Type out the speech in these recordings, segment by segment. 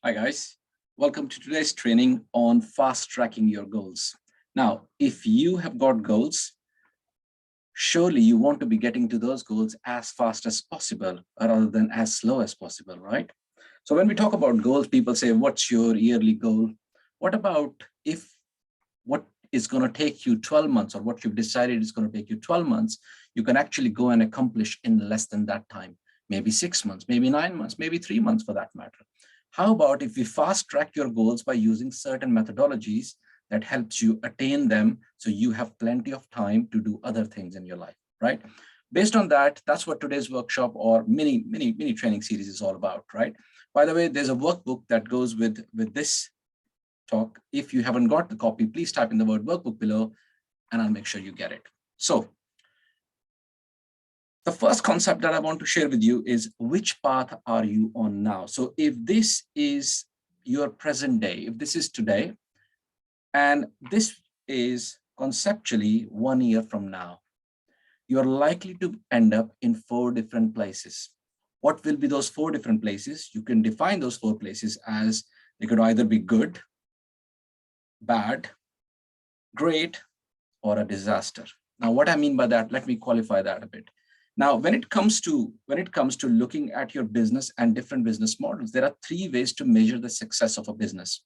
Hi guys, welcome to today's training on fast tracking your goals. Now, if you have got goals, surely you want to be getting to those goals as fast as possible rather than as slow as possible, right? So when we talk about goals, people say, what's your yearly goal? What about if what is going to take you 12 months or what you've decided is going to take you 12 months, you can actually go and accomplish in less than that time, maybe 6 months, maybe 9 months, maybe 3 months for that matter. How about if we fast track your goals by using certain methodologies that helps you attain them so you have plenty of time to do other things in your life, right? Based on that, that's what today's workshop or mini training series is all about, right? By the way, there's a workbook that goes with this talk. If you haven't got the copy, please type in the word workbook below and I'll make sure you get it. So the first concept that I want to share with you is which path are you on now? So if this is your present day, if this is today, and this is conceptually 1 year from now, you're likely to end up in 4 different places. What will be those 4 different places? You can define those 4 places as they could either be good, bad, great, or a disaster. Now, what I mean by that, let me qualify that a bit. Now, when it comes to looking at your business and different business models, there are 3 ways to measure the success of a business.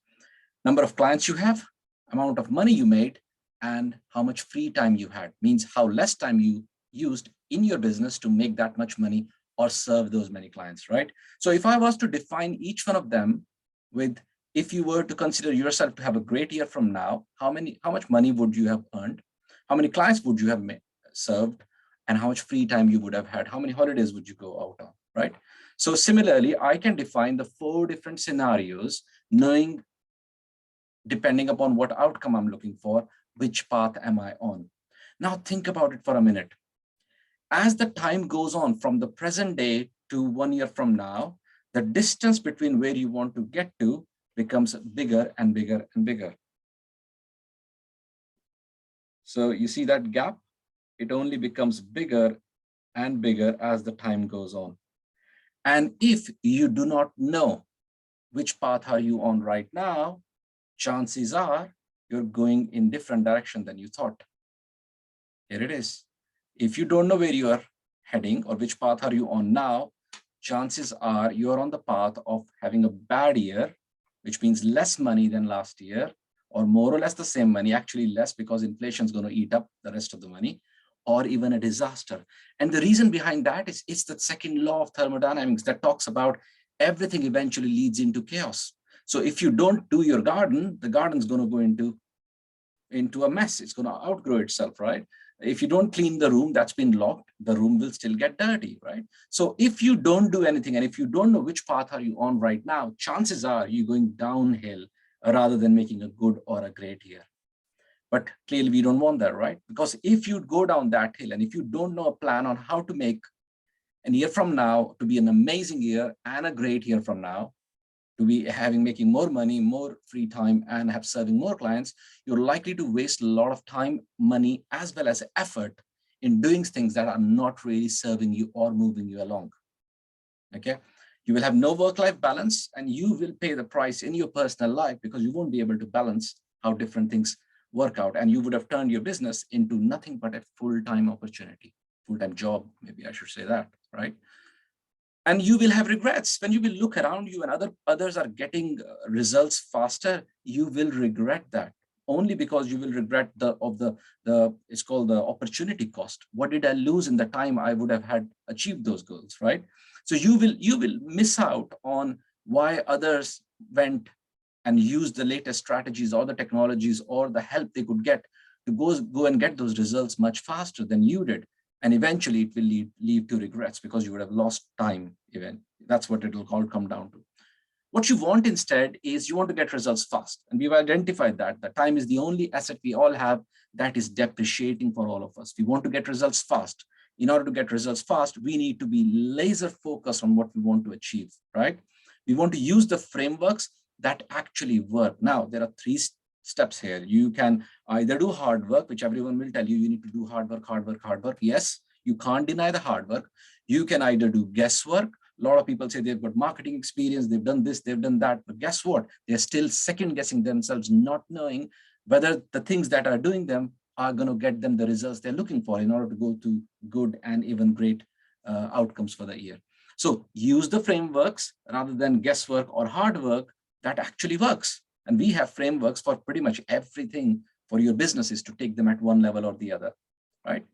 Number of clients you have, amount of money you made, and how much free time you had, means how less time you used in your business to make that much money or serve those many clients, right? So if I was to define each one of them with, if you were to consider yourself to have a great year from now, how much money would you have earned? How many clients would you have served? And how much free time you would have had? How many holidays would you go out on, right? So similarly, I can define the 4 different scenarios, knowing, depending upon what outcome I'm looking for, which path am I on? Now think about it for a minute. As the time goes on from the present day to 1 year from now, the distance between where you want to get to becomes bigger and bigger and bigger. So you see that gap? It only becomes bigger and bigger as the time goes on. And if you do not know which path are you on right now, chances are you're going in different direction than you thought. Here it is. If you don't know where you are heading or which path are you on now, chances are you're on the path of having a bad year, which means less money than last year, or more or less the same money, actually less because inflation is going to eat up the rest of the money, or even a disaster. And the reason behind that is it's the second law of thermodynamics that talks about everything eventually leads into chaos. So if you don't do your garden, the garden's going to go into a mess. It's going to outgrow itself, right? If you don't clean the room that's been locked, the room will still get dirty, right? So if you don't do anything, and if you don't know which path are you on right now, chances are you're going downhill rather than making a good or a great year. But clearly we don't want that, right? Because if you go down that hill and if you don't know a plan on how to make a year from now to be an amazing year and a great year from now, to be making more money, more free time, and have serving more clients, you're likely to waste a lot of time, money, as well as effort in doing things that are not really serving you or moving you along. Okay, you will have no work-life balance, and you will pay the price in your personal life because you won't be able to balance how different things work out, and you would have turned your business into nothing but a full-time opportunity, full-time job, maybe I should say that, right? And you will have regrets when you will look around you and others are getting results faster. You will regret that, only because you will regret it's called the opportunity cost. What did I lose in the time I would have had achieved those goals, right? So you will miss out on why others went and used the latest strategies or the technologies or the help they could get to go and get those results much faster than you did. And eventually it will lead to regrets because you would have lost time even. That's what it will come down to. What you want instead is you want to get results fast. And we've identified that time is the only asset we all have that is depreciating for all of us. We want to get results fast. In order to get results fast, we need to be laser focused on what we want to achieve, right? We want to use the frameworks that actually work. Now, there are 3 steps here. You can either do hard work, which everyone will tell you, you need to do hard work, hard work, hard work. Yes, you can't deny the hard work. You can either do guesswork, A lot of people say they've got marketing experience, they've done this, they've done that, but guess what? They're still second guessing themselves, not knowing whether the things that are doing them are going to get them the results they're looking for in order to go to good and even great outcomes for the year. So use the frameworks rather than guesswork or hard work that actually works. And we have frameworks for pretty much everything for your businesses to take them at one level or the other, right?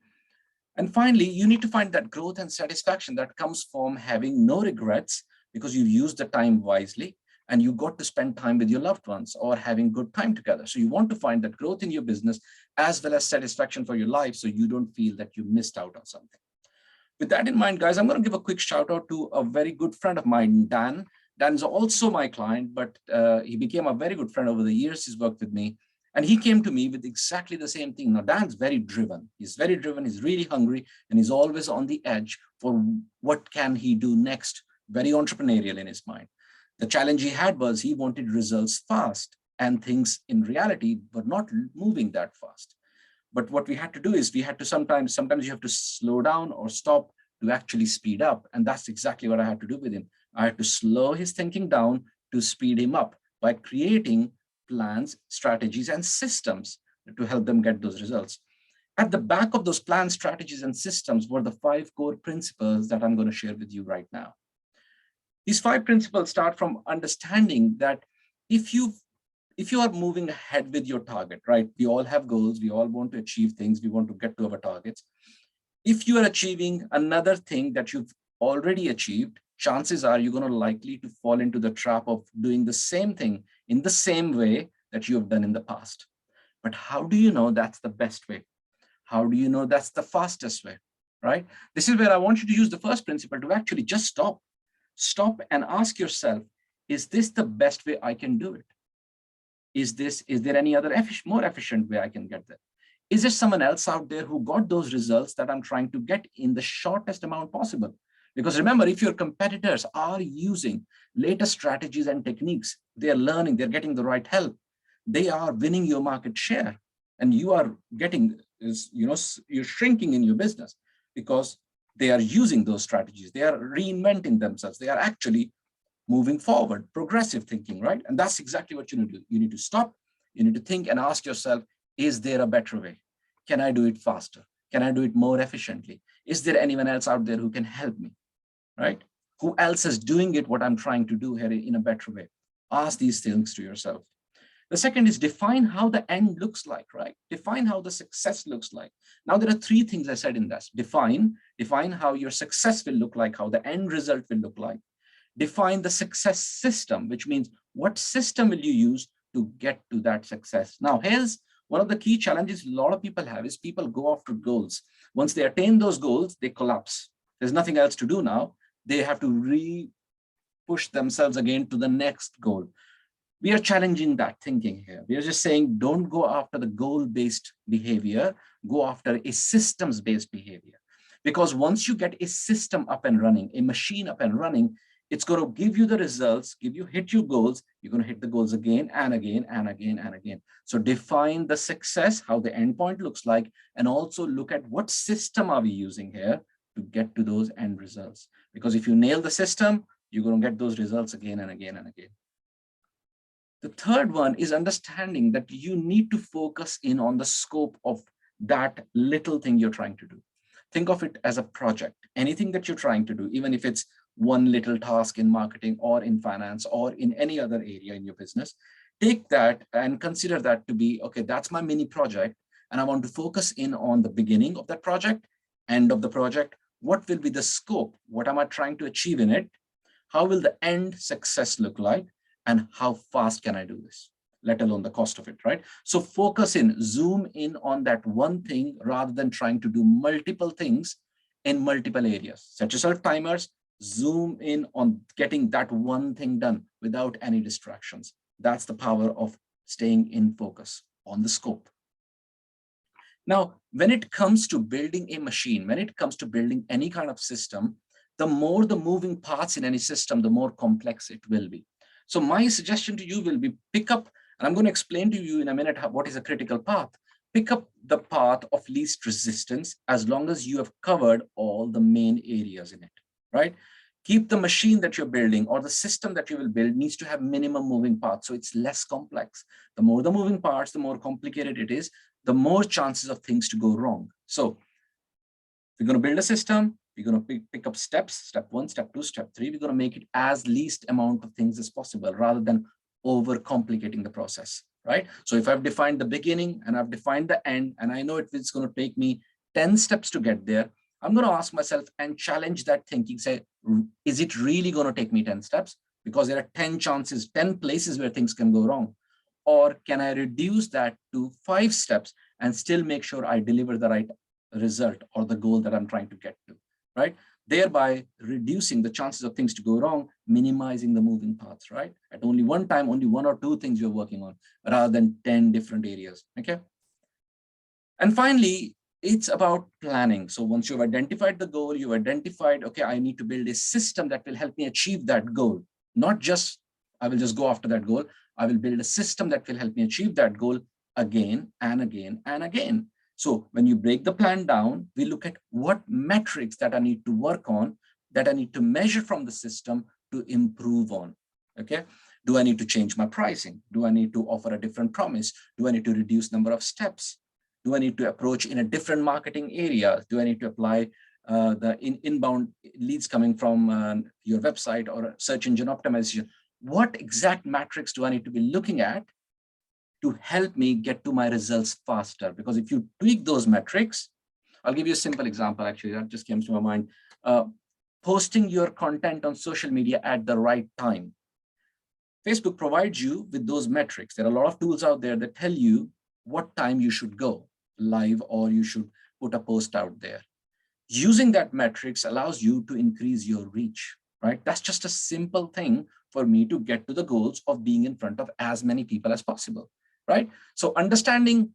And finally, you need to find that growth and satisfaction that comes from having no regrets because you've used the time wisely and you got to spend time with your loved ones or having good time together. So you want to find that growth in your business as well as satisfaction for your life so you don't feel that you missed out on something. With that in mind, guys, I'm going to give a quick shout out to a very good friend of mine, Dan. Dan is also my client, but he became a very good friend over the years he's worked with me. And he came to me with exactly the same thing. Now, Dan's very driven. He's very driven. He's really hungry. And he's always on the edge for what can he do next. Very entrepreneurial in his mind. The challenge he had was he wanted results fast. And things in reality were not moving that fast. But what we had to do is we had to sometimes you have to slow down or stop to actually speed up. And that's exactly what I had to do with him. I had to slow his thinking down to speed him up by creating plans, strategies, and systems to help them get those results. At the back of those plans, strategies, and systems were the 5 core principles that I'm going to share with you right now. These 5 principles start from understanding that if you are moving ahead with your target, right? We all have goals. We all want to achieve things. We want to get to our targets. If you are achieving another thing that you've already achieved, chances are you're going to likely to fall into the trap of doing the same thing in the same way that you have done in the past. But how do you know that's the best way? How do you know that's the fastest way, right? This is where I want you to use the first principle to actually just stop. Stop and ask yourself, is this the best way I can do it? Is there any other more efficient way I can get there? Is there someone else out there who got those results that I'm trying to get in the shortest amount possible? Because remember, if your competitors are using latest strategies and techniques, they're learning, they're getting the right help, they are winning your market share, and you are getting, you're shrinking in your business because they are using those strategies. They are reinventing themselves. They are actually moving forward, progressive thinking, right? And that's exactly what you need to do. You need to stop, you need to think and ask yourself, is there a better way? Can I do it faster? Can I do it more efficiently? Is there anyone else out there who can help me, right? Who else is doing it, what I'm trying to do here in a better way? Ask these things to yourself. The second is define how the end looks like, right? Define how the success looks like. Now, there are 3 things I said in this. Define how your success will look like, how the end result will look like. Define the success system, which means what system will you use to get to that success. Now, here's one of the key challenges a lot of people have is people go after goals. Once they attain those goals, they collapse. There's nothing else to do now. They have to re-push themselves again to the next goal. We are challenging that thinking here. We are just saying, don't go after the goal-based behavior, go after a systems-based behavior. Because once you get a system up and running, a machine up and running, it's going to give you the results, hit your goals, you're going to hit the goals again and again and again and again. So define the success, how the endpoint looks like, and also look at what system are we using here to get to those end results. Because if you nail the system, you're going to get those results again and again and again. The third one is understanding that you need to focus in on the scope of that little thing you're trying to do. Think of it as a project. Anything that you're trying to do, even if it's one little task in marketing or in finance or in any other area in your business, take that and consider that to be, okay, that's my mini project. And I want to focus in on the beginning of that project, end of the project. What will be the scope? What am I trying to achieve in it? How will the end success look like? And how fast can I do this, let alone the cost of it, right? So focus in, zoom in on that one thing rather than trying to do multiple things in multiple areas. Set yourself timers, zoom in on getting that one thing done without any distractions. That's the power of staying in focus on the scope. Now, when it comes to building a machine, when it comes to building any kind of system, the more the moving parts in any system, the more complex it will be. So my suggestion to you will be pick up, and I'm going to explain to you in a minute what is a critical path. Pick up the path of least resistance as long as you have covered all the main areas in it, right? Keep the machine that you're building or the system that you will build needs to have minimum moving parts. So it's less complex. The more the moving parts, the more complicated it is, the more chances of things to go wrong. So we're going to build a system. We're going to pick up steps, step 1, step 2, step 3. We're going to make it as least amount of things as possible rather than over complicating the process, right? So if I've defined the beginning and I've defined the end, and I know it's going to take me 10 steps to get there, I'm going to ask myself and challenge that thinking, say, is it really going to take me 10 steps? Because there are 10 chances, 10 places where things can go wrong. Or can I reduce that to 5 steps and still make sure I deliver the right result or the goal that I'm trying to get to, right? Thereby reducing the chances of things to go wrong, minimizing the moving parts, right? At only one time, only 1 or 2 things you're working on rather than 10 different areas, okay? And finally, it's about planning. So once you've identified the goal, you've identified, okay, I need to build a system that will help me achieve that goal. Not just, I will just go after that goal. I will build a system that will help me achieve that goal again and again and again. So when you break the plan down, we look at what metrics that I need to work on, that I need to measure from the system to improve on, okay? Do I need to change my pricing? Do I need to offer a different promise? Do I need to reduce number of steps? Do I need to approach in a different marketing area? Do I need to apply the inbound leads coming from your website or search engine optimization? What exact metrics do I need to be looking at to help me get to my results faster? Because if you tweak those metrics, I'll give you a simple example, actually, that just came to my mind. Posting your content on social media at the right time. Facebook provides you with those metrics. There are a lot of tools out there that tell you what time you should go live or you should put a post out there. Using that metrics allows you to increase your reach, right? That's just a simple thing for me to get to the goals of being in front of as many people as possible, right? So understanding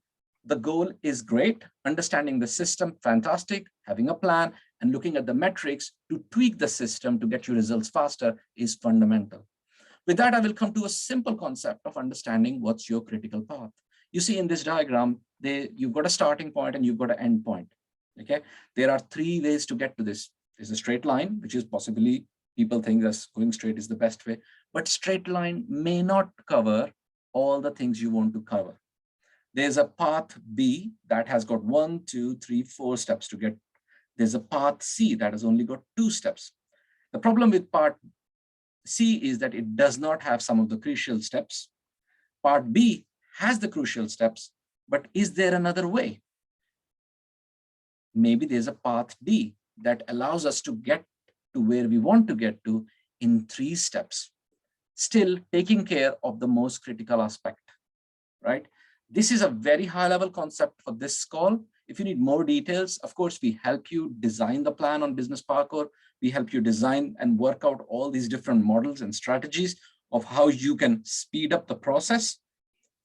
the goal is great. Understanding the system, fantastic. Having a plan and looking at the metrics to tweak the system to get your results faster is fundamental. With that, I will come to a simple concept of understanding what's your critical path. You see in this diagram, you've got a starting point and you've got an end point, okay? There are 3 ways to get to this. There's a straight line, which is possibly, people think that going straight is the best way, but straight line may not cover all the things you want to cover. There's a path B that has got 1, 2, 3, 4 steps to get. There's a path C that has only got 2 steps. The problem with part C is that it does not have some of the crucial steps. Part B has the crucial steps, but is there another way? Maybe there's a path D that allows us to get to where we want to get to in 3 steps, still taking care of the most critical aspect, right? This is a very high level concept for this call. If you need more details, of course, we help you design the plan on Business Parkour. We help you design and work out all these different models and strategies of how you can speed up the process,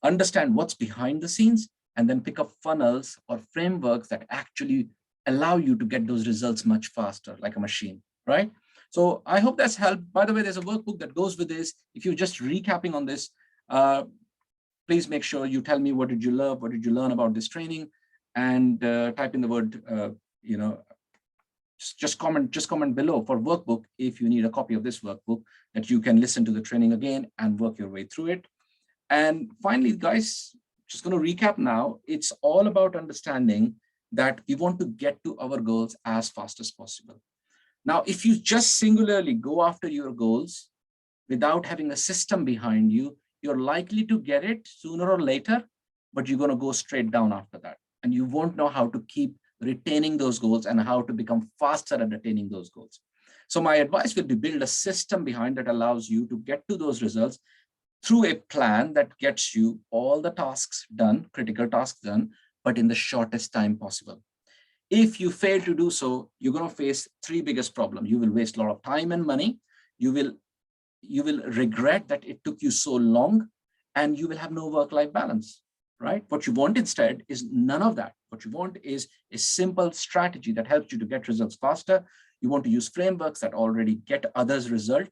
understand what's behind the scenes, and then pick up funnels or frameworks that actually allow you to get those results much faster, like a machine, right? So I hope that's helped. By the way, there's a workbook that goes with this. If you're just recapping on this, please make sure you tell me what did you love, what did you learn about this training, and type in the word, just comment below for workbook if you need a copy of this workbook that you can listen to the training again and work your way through it. And finally, guys, just going to recap now. It's all about understanding that we want to get to our goals as fast as possible. Now, if you just singularly go after your goals without having a system behind you, you're likely to get it sooner or later, but you're going to go straight down after that. And you won't know how to keep retaining those goals and how to become faster at attaining those goals. So my advice will be build a system behind that allows you to get to those results through a plan that gets you all the tasks done, critical tasks done, but in the shortest time possible. If you fail to do so, you're going to face 3 biggest problems. You will waste a lot of time and money. You will regret that it took you so long, and you will have no work-life balance, right? What you want instead is none of that. What you want is a simple strategy that helps you to get results faster. You want to use frameworks that already get others result,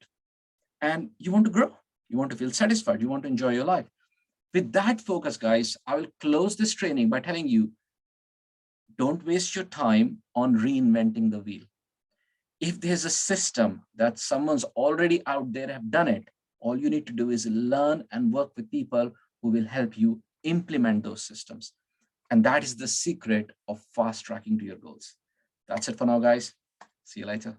and you want to grow. You want to feel satisfied. You want to enjoy your life. With that focus, guys, I will close this training by telling you, don't waste your time on reinventing the wheel. If there's a system that someone's already out there have done it, all you need to do is learn and work with people who will help you implement those systems. And that is the secret of fast tracking to your goals. That's it for now, guys. See you later.